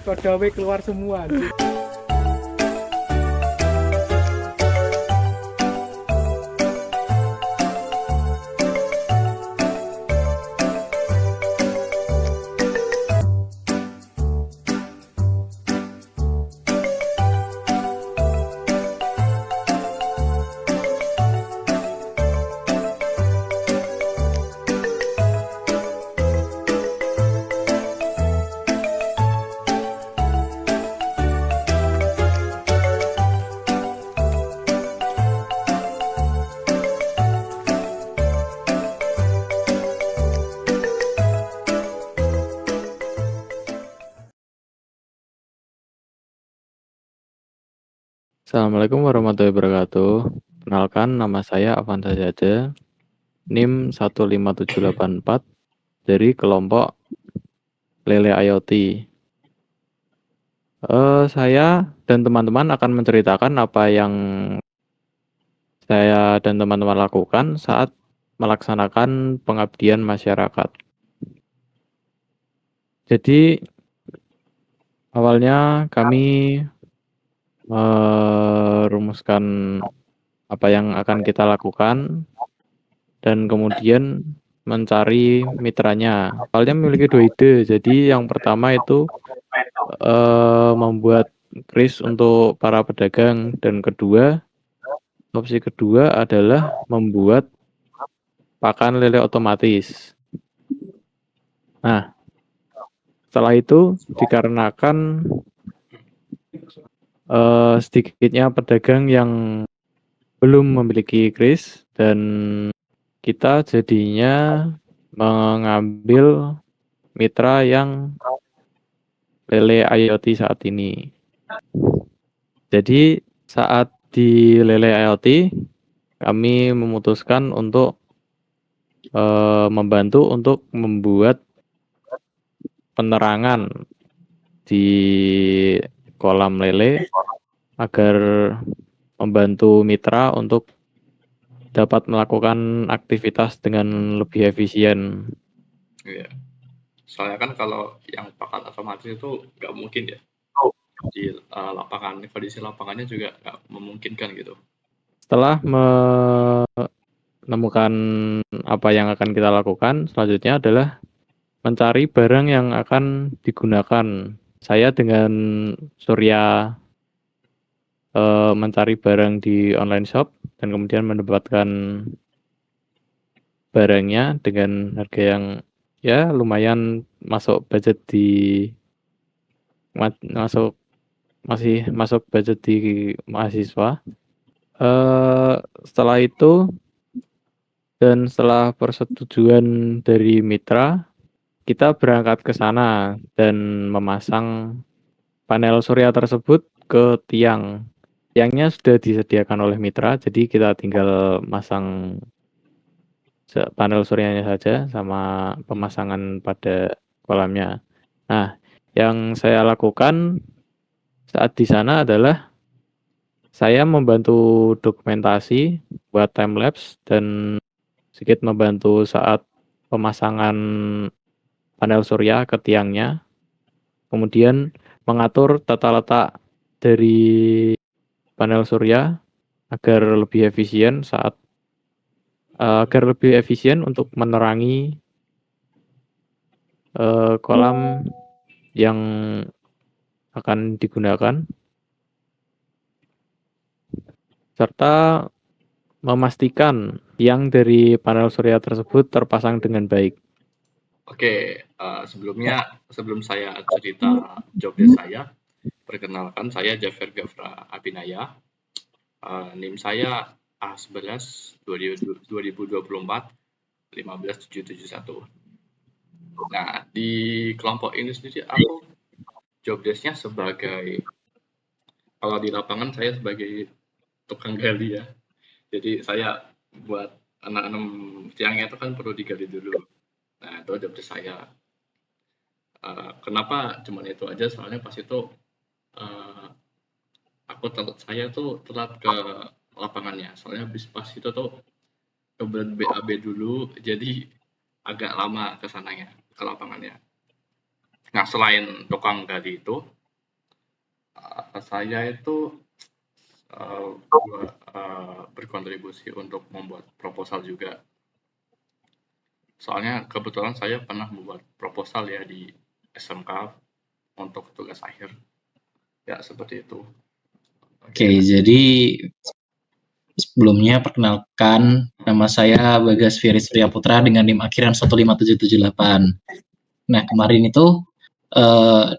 Kodawe keluar semua. Assalamualaikum warahmatullahi wabarakatuh. Kenalkan, nama saya Avanza Jaja, NIM 15784 dari kelompok Lele IoT. Saya dan teman-teman akan menceritakan apa yang saya dan teman-teman lakukan saat melaksanakan pengabdian masyarakat. Jadi, awalnya kami merumuskan apa yang akan kita lakukan dan kemudian mencari mitranya. Awalnya memiliki 2 ide. Jadi yang pertama itu membuat kris untuk para pedagang, dan opsi kedua adalah membuat pakan lele otomatis. Nah, setelah itu dikarenakan sedikitnya pedagang yang belum memiliki kris, dan kita jadinya mengambil mitra yang Lele IoT saat ini. Jadi saat di Lele IoT kami memutuskan untuk membantu untuk membuat penerangan di kolam lele agar membantu mitra untuk dapat melakukan aktivitas dengan lebih efisien. Iya. Soalnya kan kalau yang pakan otomatis itu nggak mungkin ya. Di lapangan, kondisi lapangannya juga nggak memungkinkan gitu. Setelah menemukan apa yang akan kita lakukan, selanjutnya adalah mencari barang yang akan digunakan. Saya dengan Surya mencari barang di online shop dan kemudian mendapatkan barangnya dengan harga yang ya lumayan masuk budget masih masuk budget di mahasiswa. Setelah itu dan setelah persetujuan dari mitra, kita berangkat ke sana dan memasang panel surya tersebut ke tiang. Tiangnya sudah disediakan oleh mitra, jadi kita tinggal masang panel suryanya saja sama pemasangan pada kolamnya. Nah, yang saya lakukan saat di sana adalah saya membantu dokumentasi buat time lapse dan sedikit membantu saat pemasangan panel surya ke tiangnya. Kemudian mengatur tata letak dari panel surya agar lebih efisien untuk menerangi kolam yang akan digunakan, serta memastikan tiang dari panel surya tersebut terpasang dengan baik. Oke, sebelum saya cerita job desk saya, perkenalkan saya Jaffer Gafra Abinaya. NIM saya A11 2024 15771. Nah, di kelompok ini sendiri aku job desk-nya sebagai, kalau di lapangan saya sebagai tukang gali ya. Jadi saya buat anak-anak tiangnya itu kan perlu digali dulu. Nah, itu job desk saya. Kenapa cuman itu aja? Soalnya pas itu saya tuh telat ke lapangannya. Soalnya pas itu tuh ke BAB dulu, jadi agak lama ke sananya, ke lapangannya. Nah, selain tukang gali itu, saya itu berkontribusi untuk membuat proposal juga. Soalnya kebetulan saya pernah membuat proposal ya di SMK untuk tugas akhir. Ya, seperti itu. Oke, jadi sebelumnya perkenalkan, nama saya Bagas Firly Suryaputra dengan NIM akhiran 15778. Nah, kemarin itu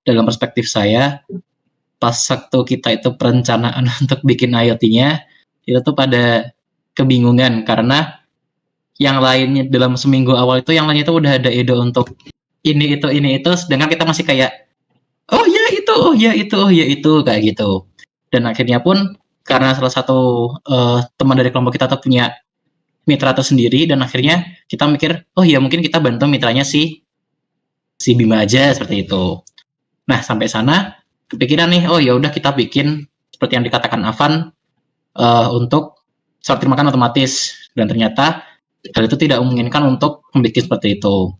dalam perspektif saya, pas waktu kita itu perencanaan untuk bikin IoT-nya, itu tuh pada kebingungan karena yang lainnya dalam seminggu awal itu yang lainnya itu udah ada ide untuk ini itu, sedangkan kita masih kayak oh ya itu kayak gitu. Dan akhirnya pun karena salah satu teman dari kelompok kita tuh punya mitra tersendiri, dan akhirnya kita mikir oh ya mungkin kita bantu mitranya si Bima aja seperti itu. Nah, sampai sana kepikiran nih, oh ya udah kita bikin seperti yang dikatakan Avan untuk sortir makan otomatis, dan ternyata hal itu tidak memungkinkan untuk membuat seperti itu.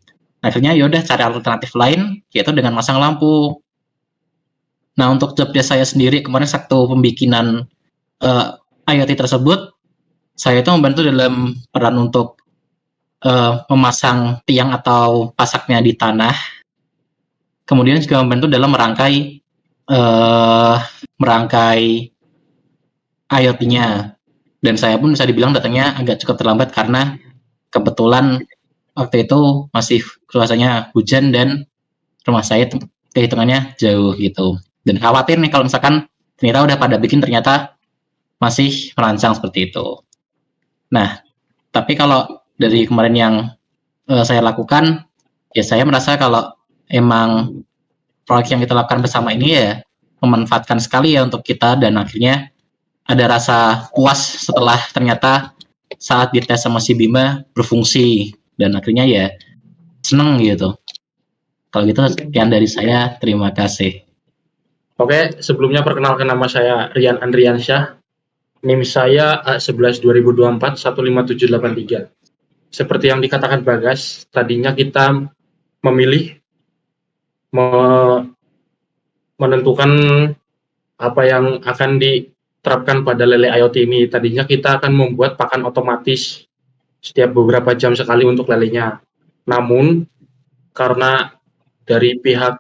Akhirnya ya udah cari alternatif lain, yaitu dengan masang lampu. Nah, untuk job desk saya sendiri kemarin waktu pembikinan IoT tersebut, saya itu membantu dalam peran untuk memasang tiang atau pasaknya di tanah. Kemudian juga membantu dalam merangkai IoT-nya. Dan saya pun bisa dibilang datangnya agak cukup terlambat karena kebetulan waktu itu masih cuacanya hujan dan rumah saya kehitungannya jauh gitu. Dan khawatir nih kalau misalkan ternyata udah pada bikin ternyata masih merancang seperti itu. Nah, tapi kalau dari kemarin yang saya lakukan, ya saya merasa kalau emang proyek yang kita lakukan bersama ini ya memanfaatkan sekali ya untuk kita, dan akhirnya ada rasa puas setelah ternyata saat dites sama si Bima berfungsi, dan akhirnya ya seneng gitu. Kalau gitu sekian dari saya, terima kasih. Oke, sebelumnya perkenalkan nama saya Rian Andriansyah. NIM saya A11 2024 15783. Seperti yang dikatakan Bagas, tadinya kita memilih menentukan apa yang akan diterapkan pada lele IoT ini. Tadinya kita akan membuat pakan otomatis setiap beberapa jam sekali untuk lelenya. Namun karena dari pihak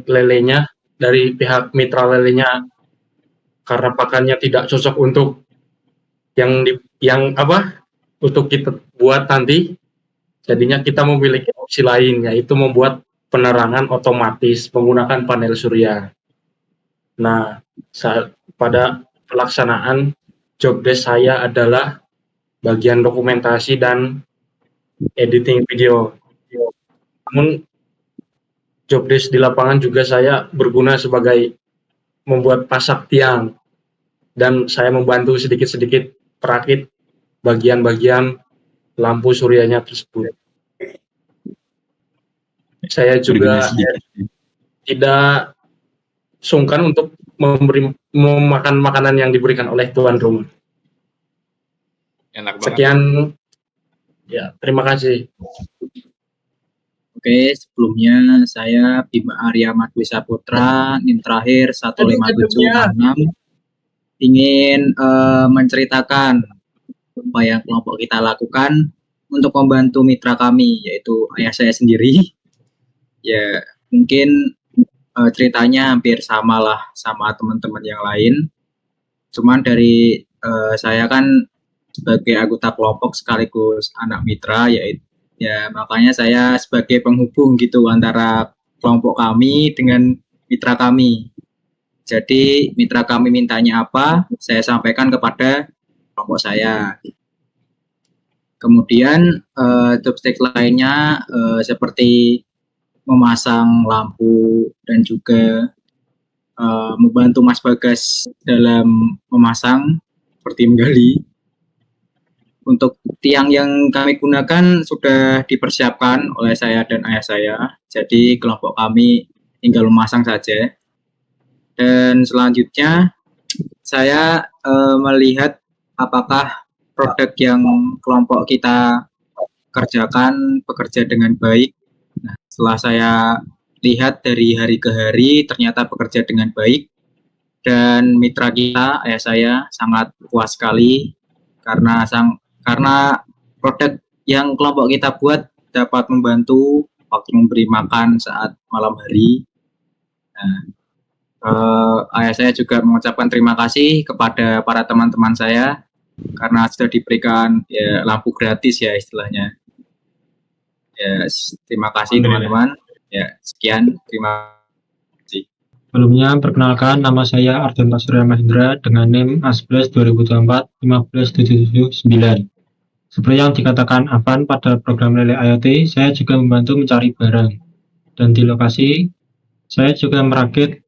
lelenya, dari pihak mitra lelenya, karena pakannya tidak cocok untuk untuk kita buat nanti, jadinya kita memiliki opsi lain, yaitu membuat penerangan otomatis menggunakan panel surya. Nah, pada pelaksanaan job desk saya adalah bagian dokumentasi dan editing video. Namun job desk di lapangan juga saya berguna sebagai membuat pasak tiang, dan saya membantu sedikit-sedikit perakit bagian-bagian lampu suryanya tersebut. Saya Berguna juga sedikit. tidak sungkan untuk memakan makanan yang diberikan oleh tuan rumah. Enak banget. Sekian, ya, terima kasih. Oke, sebelumnya saya Bima Arya Madwisa Putra, NIM terakhir 15766, ingin menceritakan apa yang kelompok kita lakukan untuk membantu mitra kami, yaitu ayah saya sendiri. Ya, mungkin ceritanya hampir sama lah sama teman-teman yang lain. Cuman dari saya kan sebagai anggota kelompok sekaligus anak mitra, yaitu ya makanya saya sebagai penghubung gitu antara kelompok kami dengan mitra kami. Jadi mitra kami mintanya apa, saya sampaikan kepada kelompok saya. Kemudian job-stick lainnya seperti memasang lampu dan juga membantu Mas Bagas dalam memasang seperti menggali. Untuk tiang yang kami gunakan sudah dipersiapkan oleh saya dan ayah saya. Jadi kelompok kami tinggal memasang saja. Dan selanjutnya saya melihat apakah produk yang kelompok kita kerjakan bekerja dengan baik. Nah, setelah saya lihat dari hari ke hari ternyata bekerja dengan baik. Dan mitra kita, ayah saya, sangat puas sekali karena produk yang kelompok kita buat dapat membantu waktu memberi makan saat malam hari. Nah, ayah saya juga mengucapkan terima kasih kepada para teman-teman saya karena sudah diberikan ya, lampu gratis ya istilahnya. Ya, terima kasih teman-teman. Ya, sekian, terima kasih. Sebelumnya, perkenalkan nama saya Ardenta Surya Mahendra dengan NIM A11 2024 15779. Seperti yang dikatakan Afan pada program Lele IoT, saya juga membantu mencari barang. Dan di lokasi, saya juga merakit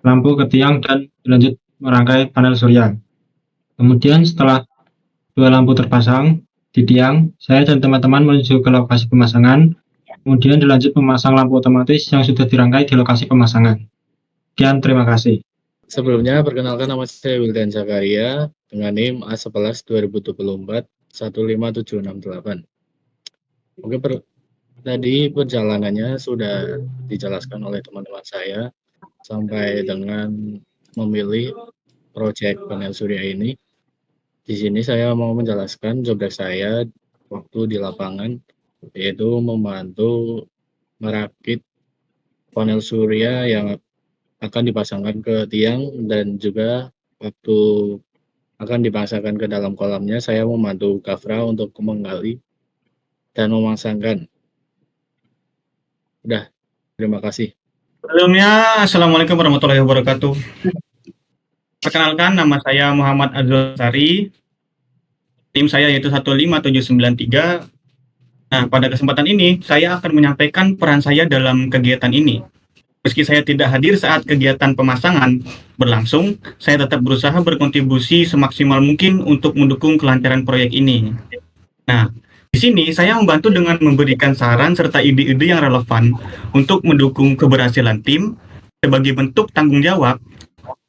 lampu ke tiang dan lanjut merangkai panel surya. Kemudian setelah 2 lampu terpasang di tiang, saya dan teman-teman menuju ke lokasi pemasangan, kemudian dilanjut memasang lampu otomatis yang sudah dirangkai di lokasi pemasangan. Sekian, terima kasih. Sebelumnya, perkenalkan nama saya Wildan Zakaria dengan NIM A11 2024 15768. Mungkin tadi perjalanannya sudah dijelaskan oleh teman-teman saya sampai dengan memilih proyek panel surya ini. Di sini saya mau menjelaskan job desk saya waktu di lapangan, yaitu membantu merakit panel surya yang akan dipasangkan ke tiang dan juga waktu akan dipasangkan ke dalam kolamnya, saya membantu Gafra untuk menggali dan memasangkan. Udah, terima kasih. Sebelumnya, Assalamualaikum warahmatullahi wabarakatuh. Perkenalkan, nama saya Muhammad Azul Sari. Tim saya yaitu 15793. Nah, pada kesempatan ini, saya akan menyampaikan peran saya dalam kegiatan ini. Meski saya tidak hadir saat kegiatan pemasangan berlangsung, saya tetap berusaha berkontribusi semaksimal mungkin untuk mendukung kelancaran proyek ini. Nah, di sini saya membantu dengan memberikan saran serta ide-ide yang relevan untuk mendukung keberhasilan tim. Sebagai bentuk tanggung jawab,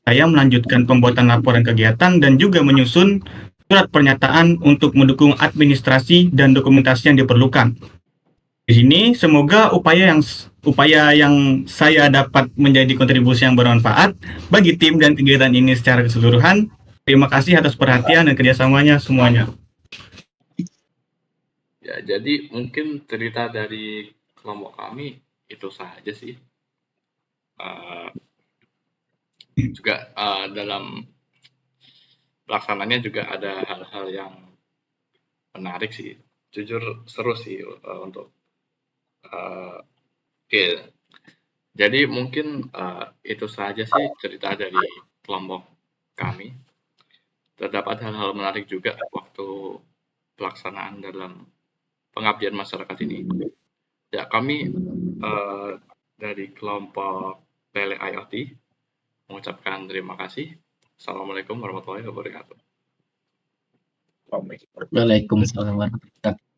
saya melanjutkan pembuatan laporan kegiatan dan juga menyusun surat pernyataan untuk mendukung administrasi dan dokumentasi yang diperlukan. Di sini semoga upaya yang saya dapat menjadi kontribusi yang bermanfaat bagi tim dan kegiatan ini secara keseluruhan. Terima kasih atas perhatian dan kerjasamanya semuanya. Ya, jadi mungkin cerita dari kelompok kami itu saja sih. Juga dalam pelaksananya juga ada hal-hal yang menarik sih. Jujur seru sih untuk oke. Jadi mungkin itu saja sih cerita dari kelompok kami. Terdapat hal-hal menarik juga waktu pelaksanaan dalam pengabdian masyarakat ini. Ya, kami dari kelompok Lele IoT mengucapkan terima kasih. Assalamualaikum warahmatullahi wabarakatuh. Waalaikumsalam warahmatullahi wabarakatuh.